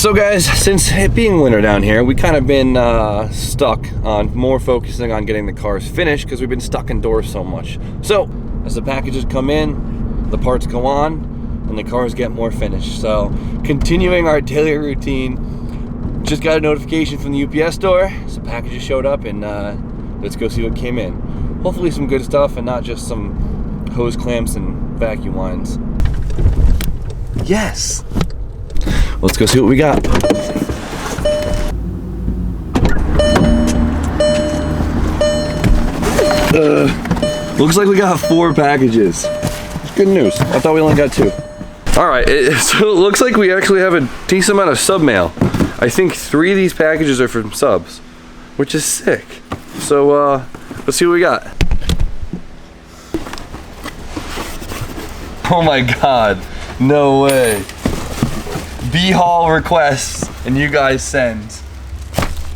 So guys, since it being winter down here, we kind of been stuck on more focusing on getting the cars finished because we've been stuck indoors so much. So as the packages come in, the parts go on, and the cars get more finished. So continuing our daily routine, just got a notification from the UPS store. Some packages showed up, and let's go see what came in. Hopefully some good stuff and not just some hose clamps and vacuum lines. Yes! Let's go see what we got. Looks like we got 4 packages. It's good news. I thought we only got 2. All right, so it looks like we actually have a decent amount of sub mail. I think 3 of these packages are from subs, which is sick. So let's see what we got. Oh my God, no way. B-haul requests and you guys send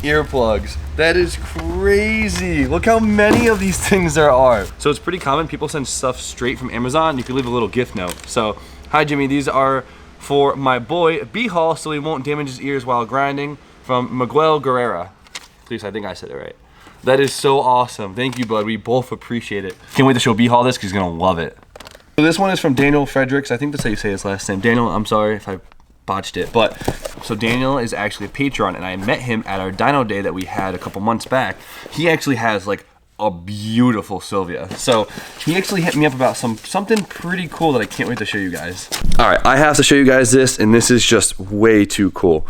earplugs. That is crazy. Look how many of these things there are. So it's pretty common, people send stuff straight from Amazon. You can leave a little gift note. So, hi Jimmy, these are for my boy B-haul so he won't damage his ears while grinding, from Miguel Guerrera. Please, I think I said it right. That is so awesome. Thank you, bud. We both appreciate it. Can't wait to show B-haul this because he's gonna love it. So this one is from Daniel Fredericks. I think that's how you say his last name. Daniel, I'm sorry if I botched it, but so Daniel is actually a patron, and I met him at our dyno day that we had a couple months back. He actually has like a beautiful Sylvia, so he actually hit me up about something pretty cool that I can't wait to show you guys. All right, I have to show you guys this, and this is just way too cool.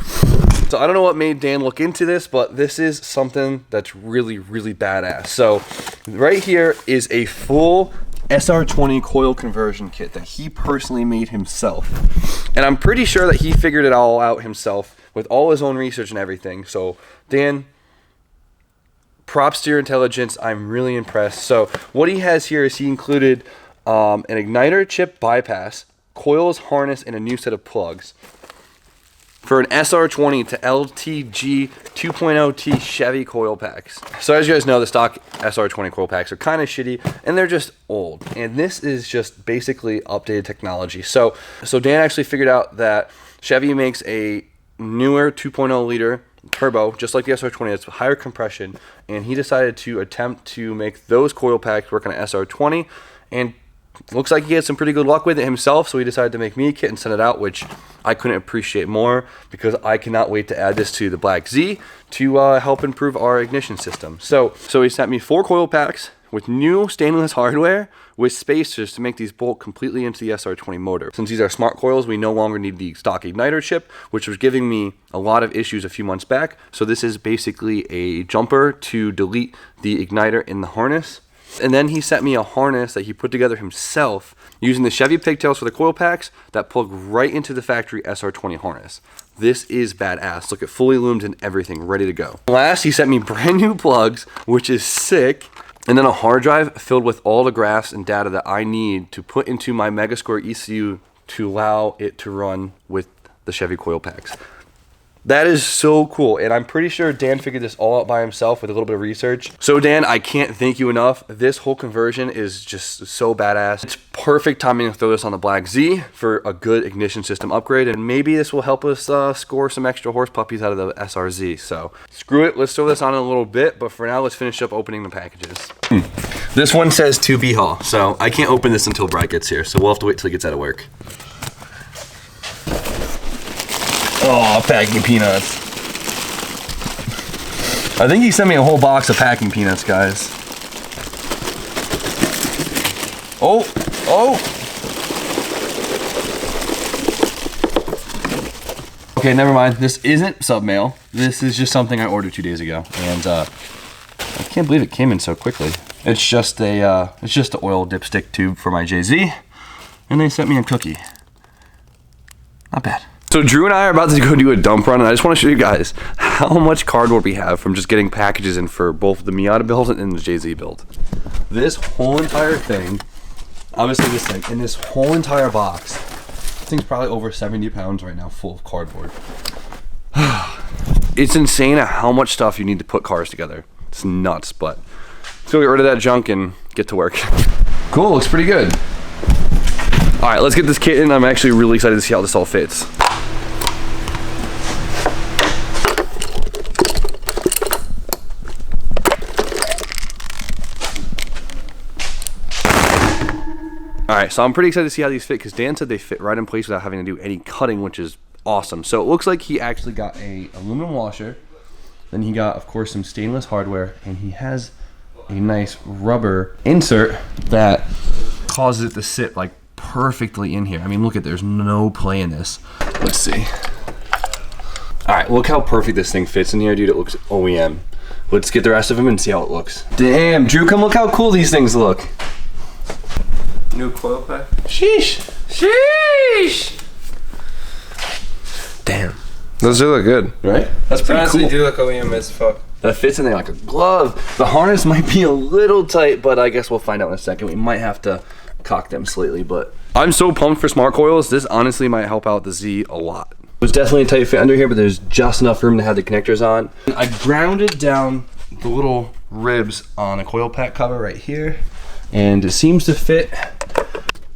So I don't know what made Dan look into this, but this is something that's really, really badass. So right here is a full SR20 coil conversion kit that he personally made himself. And I'm pretty sure that he figured it all out himself with all his own research and everything. So Dan, props to your intelligence. I'm really impressed. So what he has here is he included an igniter chip bypass, coils, harness, and a new set of plugs for an SR20 to LTG 2.0T Chevy coil packs. So as you guys know, the stock SR20 coil packs are kind of shitty and they're just old. And this is just basically updated technology. So Dan actually figured out that Chevy makes a newer 2.0 liter turbo, just like the SR20, it's higher compression. And he decided to attempt to make those coil packs work on an SR20, and looks like he had some pretty good luck with it himself, so he decided to make me a kit and send it out, which I couldn't appreciate more because I cannot wait to add this to the Black Z to help improve our ignition system. So he sent me 4 coil packs with new stainless hardware with spacers to make these bolt completely into the SR20 motor. Since these are smart coils, we no longer need the stock igniter chip, which was giving me a lot of issues a few months back. So this is basically a jumper to delete the igniter in the harness. And then he sent me a harness that he put together himself using the Chevy pigtails for the coil packs that plug right into the factory SR20 harness. This is badass. Look, at fully loomed and everything, ready to go. Last, he sent me brand new plugs, which is sick, and then a hard drive filled with all the graphs and data that I need to put into my Megascore ECU to allow it to run with the Chevy coil packs. That is so cool, and I'm pretty sure Dan figured this all out by himself with a little bit of research. So Dan, I can't thank you enough. This whole conversion is just so badass. It's perfect timing to throw this on the Black Z for a good ignition system upgrade, and maybe this will help us score some extra horse puppies out of the SRZ. So screw it, let's throw this on in a little bit, but for now, let's finish up opening the packages. This one says to B-haul, so I can't open this until Brad gets here, so we'll have to wait till he gets out of work. Oh, packing peanuts. I think he sent me a whole box of packing peanuts, guys. Oh. Okay, never mind. This isn't sub mail. This is just something I ordered 2 days ago, and I can't believe it came in so quickly. It's just the oil dipstick tube for my JZ, and they sent me a cookie. Not bad. So Drew and I are about to go do a dump run, and I just want to show you guys how much cardboard we have from just getting packages in for both the Miata build and the JZ build. This whole entire thing, obviously this thing, and this whole entire box, this thing's probably over 70 pounds right now, full of cardboard. It's insane how much stuff you need to put cars together. It's nuts, but let's go get rid of that junk and get to work. Cool, looks pretty good. All right, let's get this kit in. I'm actually really excited to see how this all fits. All right, so I'm pretty excited to see how these fit because Dan said they fit right in place without having to do any cutting, which is awesome. So it looks like he actually got a aluminum washer. Then he got, of course, some stainless hardware, and he has a nice rubber insert that causes it to sit like perfectly in here. I mean, look at, there's no play in this. Let's see. All right, look how perfect this thing fits in here, dude. It looks OEM. Let's get the rest of them and see how it looks. Damn, Drew, come look how cool these things look. New coil pack. Sheesh. Sheesh. Damn. Those do look good. Right? That's pretty honestly cool. Do look OEM as fuck. That fits in there like a glove. The harness might be a little tight, but I guess we'll find out in a second. We might have to cock them slightly, but I'm so pumped for smart coils. This honestly might help out the Z a lot. There's definitely a tight fit under here, but there's just enough room to have the connectors on. I grounded down the little ribs on a coil pack cover right here, and it seems to fit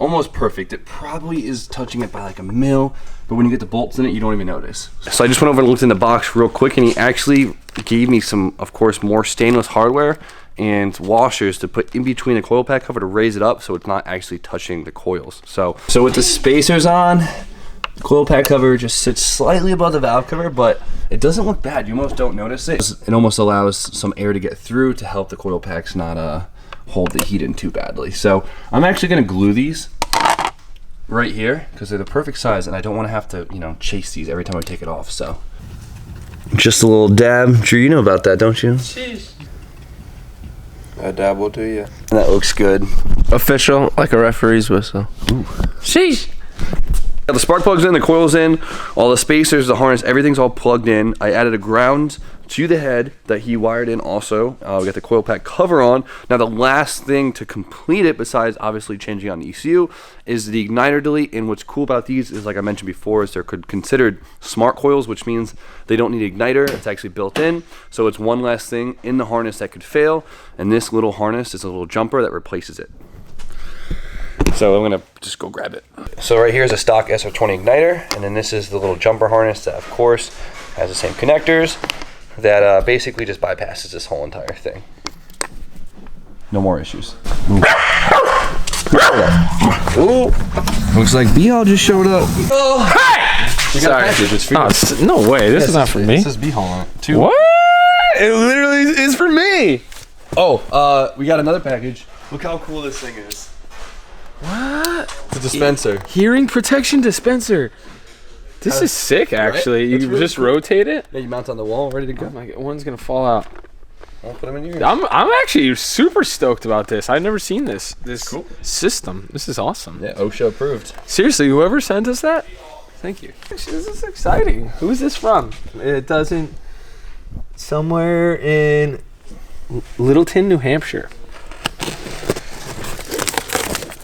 almost perfect. It probably is touching it by like a mil, but when you get the bolts in it, you don't even notice. So I just went over and looked in the box real quick, and he actually gave me some, of course, more stainless hardware and washers to put in between the coil pack cover to raise it up so it's not actually touching the coils. So with the spacers on, the coil pack cover just sits slightly above the valve cover, but it doesn't look bad. You almost don't notice it. It almost allows some air to get through to help the coil packs not hold the heat in too badly. So I'm actually gonna glue these right here because they're the perfect size, and I don't want to have to, you know, chase these every time I take it off. So just a little dab. Drew, you know about that, don't you? Sheesh. A dab will do ya. That looks good. Official, like a referee's whistle. Ooh. Sheesh. Got the spark plugs in, the coils in, all the spacers, the harness, everything's all plugged in. I added a ground to the head that he wired in also. We got the coil pack cover on. Now the last thing to complete it, besides obviously changing on the ECU, is the igniter delete. And what's cool about these is, like I mentioned before, is they're considered smart coils, which means they don't need igniter. It's actually built in. So it's one less thing in the harness that could fail. And this little harness is a little jumper that replaces it. So I'm gonna just go grab it. So right here is a stock SR20 igniter, and then this is the little jumper harness that, of course, has the same connectors that basically just bypasses this whole entire thing. No more issues. Ooh. Looks like B-Hall just showed up. Oh, hey! Sorry. It's for you. No way, this is not for me. This is B-Hall on it. Two. What? It literally is for me. Oh, we got another package. Look how cool this thing is. What? The dispenser. Hearing protection dispenser. This is sick, actually. Right? You Really just cool. rotate it. Yeah, you mount on the wall, ready to go. Oh my God, one's gonna fall out. I'll put them in yours. I'm actually super stoked about this. I've never seen this Cool. system. This is awesome. Yeah, OSHA approved. Seriously, whoever sent us that, thank you. Actually, this is exciting. Who's this from? It doesn't. Somewhere in Littleton, New Hampshire.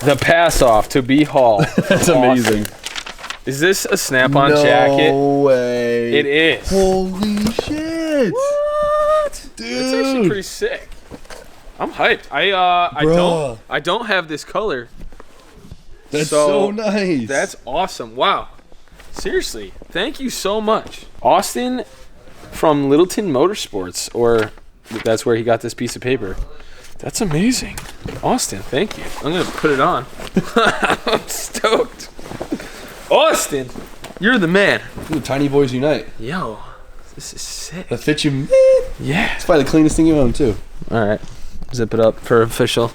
The pass off to B Hall. That's amazing. Is this a snap-on jacket? No way. It is. Holy shit. What? Dude. It's actually pretty sick. I'm hyped. I don't have this color. That's so nice. That's awesome. Wow. Seriously, thank you so much. Austin from Littleton Motorsports, or that's where he got this piece of paper. That's amazing. Austin, thank you. I'm going to put it on. I'm stoked. Austin, you're the man. Ooh, Tiny Boys Unite. Yo, this is sick. That fits you. Yeah. It's probably the cleanest thing you own, too. All right. Zip it up for official.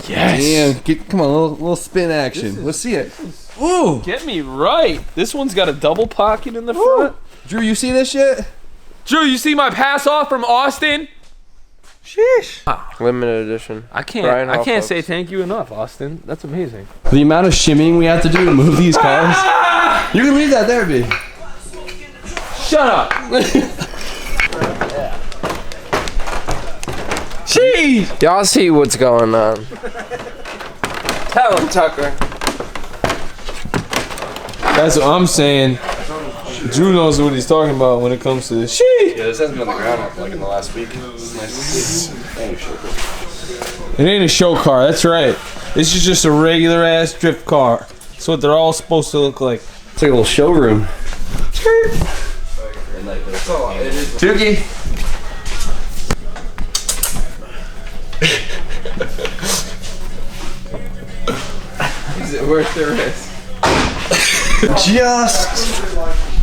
Yes. Damn. Come on, a little spin action. Let's see it. Ooh. Get me right. This one's got a double pocket in the front. Drew, you see this shit? Drew, you see my pass off from Austin? Sheesh. Wow. Limited edition. I can't say thank you enough, Austin. That's amazing. The amount of shimmying we have to do to move these cars. You can leave that there, B. Shut up. Jeez. Y'all see what's going on. Tell him, Tucker. That's what I'm saying. Drew knows what he's talking about when it comes to this. Yeah, this hasn't been on the ground like in the last week. It's nice to see. It ain't a show car, that's right. This is just a regular ass drift car. That's what they're all supposed to look like. It's like a little showroom. Tuki. worth the risk.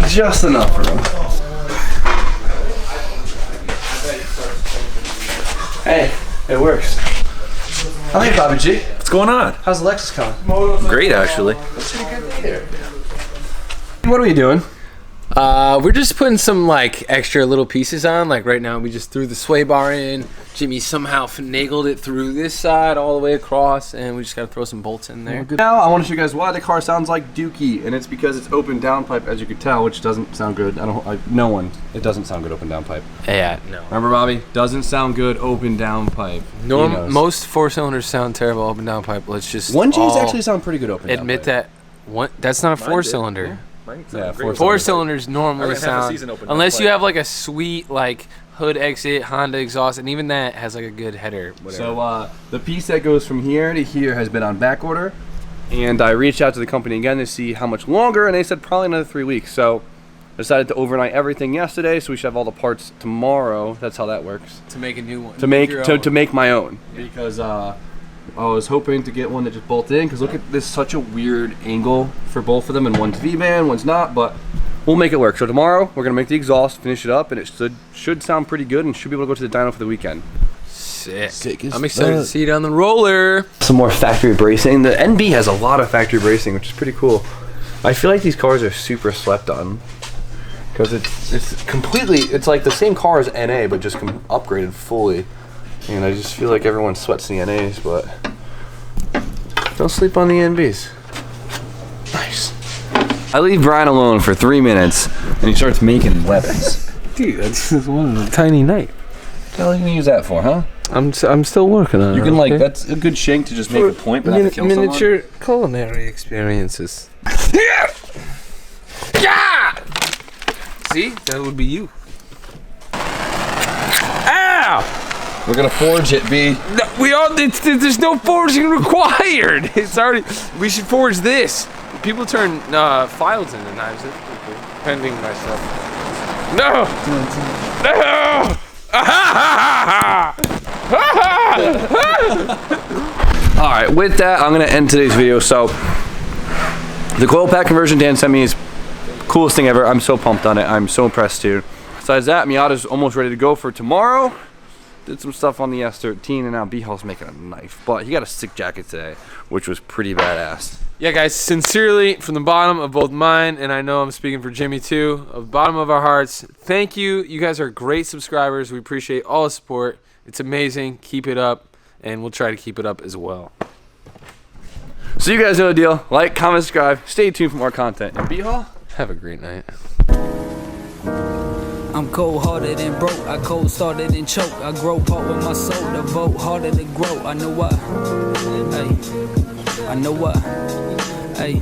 Just enough for him. Hey, it works. Hi, Bobby G. What's going on? How's the Lexus coming? Great, actually. What are we doing? We're just putting some like extra little pieces on. Like right now, we just threw the sway bar in. Jimmy somehow finagled it through this side all the way across, and we just gotta throw some bolts in there. Now I want to show you guys why the car sounds like Dookie, and it's because it's open downpipe, as you could tell, which doesn't sound good. It doesn't sound good open downpipe. Yeah, no. Remember, Bobby? Doesn't sound good open downpipe. Most 4-cylinders down terrible open downpipe. Let's just 1Gs actually sound pretty good open. admit that. That's not a 4-cylinder. Yeah, 4-cylinders normally half a sound, season open unless downpipe. you have like a sweet like hood exit Honda exhaust, and even that has like a good header. Whatever. So the piece that goes from here to here has been on back order, and I reached out to the company again to see how much longer, and they said probably another 3 weeks. So I decided to overnight everything yesterday, so we should have all the parts tomorrow. That's how that works. to make a new one. To make my own, because I was hoping to get one that just bolted in, because look at this, such a weird angle for both of them, and one's V-band, one's not, but we'll make it work. So tomorrow we're gonna make the exhaust, finish it up, and it should sound pretty good, and should be able to go to the dyno for the weekend. Sick. I'm excited to see it on the roller. Some more factory bracing. The NB has a lot of factory bracing, which is pretty cool. I feel like these cars are super slept on, because it's like the same car as NA, but just upgraded fully. And I just feel like everyone sweats the NAs, but don't sleep on the NBs. Nice. I leave Brian alone for 3 minutes, and he starts making weapons. Dude, that's one tiny knife. What the hell are you gonna use that for, huh? I'm still working on it. You can okay? that's a good shank to just make a point, but not to kill miniature culinary experiences. Yeah! See, that would be you. Ow! We're gonna forge it, B. No, there's no forging required. It's already. We should forge this. People turn files into knives. That's pretty cool. Pending myself. No! No! All right, with that, I'm gonna end today's video. So, the coil pack conversion Dan sent me is coolest thing ever. I'm so pumped on it. I'm so impressed, dude. Besides that, Miata's almost ready to go for tomorrow. Did some stuff on the S13, and now B-Hall's making a knife. But he got a sick jacket today, which was pretty badass. Yeah, guys, sincerely, from the bottom of both mine, and I know I'm speaking for Jimmy too, of the bottom of our hearts, thank you. You guys are great subscribers. We appreciate all the support. It's amazing. Keep it up, and we'll try to keep it up as well. So you guys know the deal. Like, comment, subscribe. Stay tuned for more content. And B-Hall, Have a great night. I'm cold-hearted and broke, I cold-started and choke. I grow part with my soul, the vote harder to grow. I know what, hey, I know what, hey.